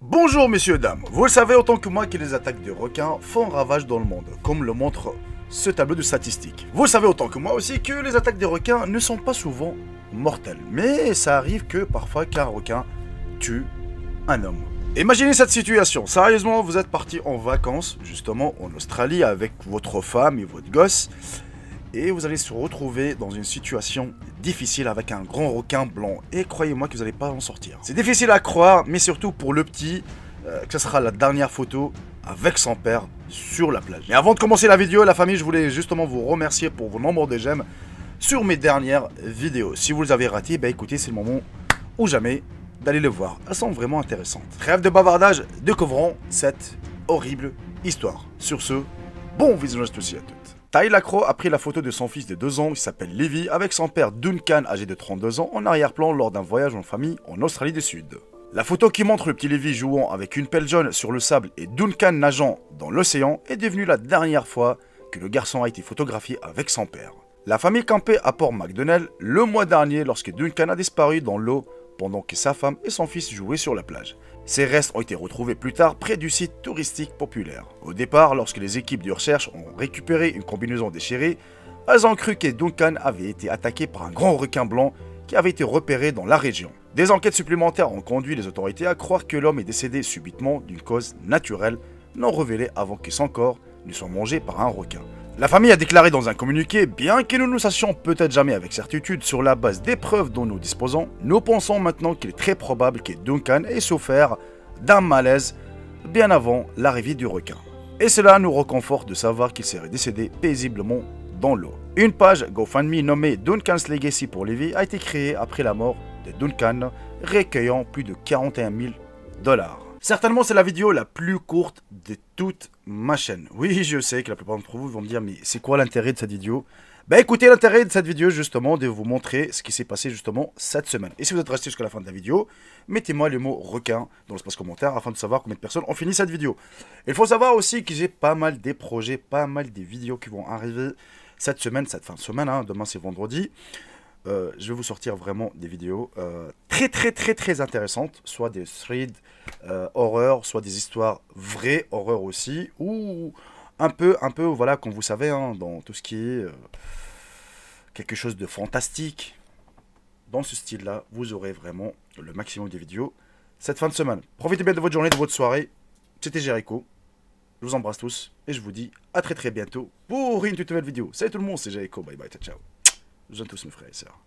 Bonjour messieurs dames, vous le savez autant que moi que les attaques de requins font ravage dans le monde, comme le montre ce tableau de statistiques. Vous le savez autant que moi aussi que les attaques des requins ne sont pas souvent mortelles, mais ça arrive que parfois qu'un requin tue un homme. Imaginez cette situation, sérieusement vous êtes parti en vacances, justement en Australie avec votre femme et votre gosse, et vous allez se retrouver dans une situation difficile avec un grand requin blanc. Et croyez-moi que vous n'allez pas en sortir. C'est difficile à croire, mais surtout pour le petit, que ce sera la dernière photo avec son père sur la plage. Mais avant de commencer la vidéo, la famille, je voulais justement vous remercier pour vos nombre de j'aime sur mes dernières vidéos. Si vous les avez ratées, bah écoutez, c'est le moment ou jamais d'aller les voir. Elles sont vraiment intéressantes. Trêve de bavardage, découvrons cette horrible histoire. Sur ce, bon visionnage tous et à toutes. Tyler Crow a pris la photo de son fils de 2 ans, qui s'appelle Levi, avec son père Duncan, âgé de 32 ans, en arrière-plan lors d'un voyage en famille en Australie du Sud. La photo qui montre le petit Levi jouant avec une pelle jaune sur le sable et Duncan nageant dans l'océan est devenue la dernière fois que le garçon a été photographié avec son père. La famille campait à Port MacDonnell le mois dernier lorsque Duncan a disparu dans l'eau pendant que sa femme et son fils jouaient sur la plage. Ces restes ont été retrouvés plus tard près du site touristique populaire. Au départ, lorsque les équipes de recherche ont récupéré une combinaison déchirée, elles ont cru que Duncan avait été attaqué par un grand requin blanc qui avait été repéré dans la région. Des enquêtes supplémentaires ont conduit les autorités à croire que l'homme est décédé subitement d'une cause naturelle non révélée avant que son corps ne soit mangé par un requin. La famille a déclaré dans un communiqué, bien que nous ne sachions peut-être jamais avec certitude sur la base des preuves dont nous disposons, nous pensons maintenant qu'il est très probable que Duncan ait souffert d'un malaise bien avant l'arrivée du requin. Et cela nous réconforte de savoir qu'il serait décédé paisiblement dans l'eau. Une page GoFundMe nommée Duncan's Legacy pour Levi a été créée après la mort de Duncan, recueillant plus de 41 000 $. Certainement, c'est la vidéo la plus courte de toute ma chaîne. Oui, je sais que la plupart d'entre vous vont me dire, mais c'est quoi l'intérêt de cette vidéo? Bah écoutez, l'intérêt de cette vidéo, justement, de vous montrer ce qui s'est passé, justement, cette semaine. Et si vous êtes resté jusqu'à la fin de la vidéo, mettez-moi le mot requin dans l'espace commentaire afin de savoir combien de personnes ont fini cette vidéo. Il faut savoir aussi que j'ai pas mal des projets, pas mal des vidéos qui vont arriver cette semaine, cette fin de semaine, hein, demain c'est vendredi. Je vais vous sortir vraiment des vidéos très intéressantes, soit des threads horreur, soit des histoires vraies horreur aussi, ou un peu voilà, comme vous savez, hein, dans tout ce qui est quelque chose de fantastique. Dans ce style-là, vous aurez vraiment le maximum des vidéos cette fin de semaine. Profitez bien de votre journée, de votre soirée. C'était Jericho. Je vous embrasse tous et je vous dis à très bientôt pour une toute nouvelle vidéo. Salut tout le monde, c'est Jericho. Bye bye, ciao. Je vous aime tous mes frères et sœurs.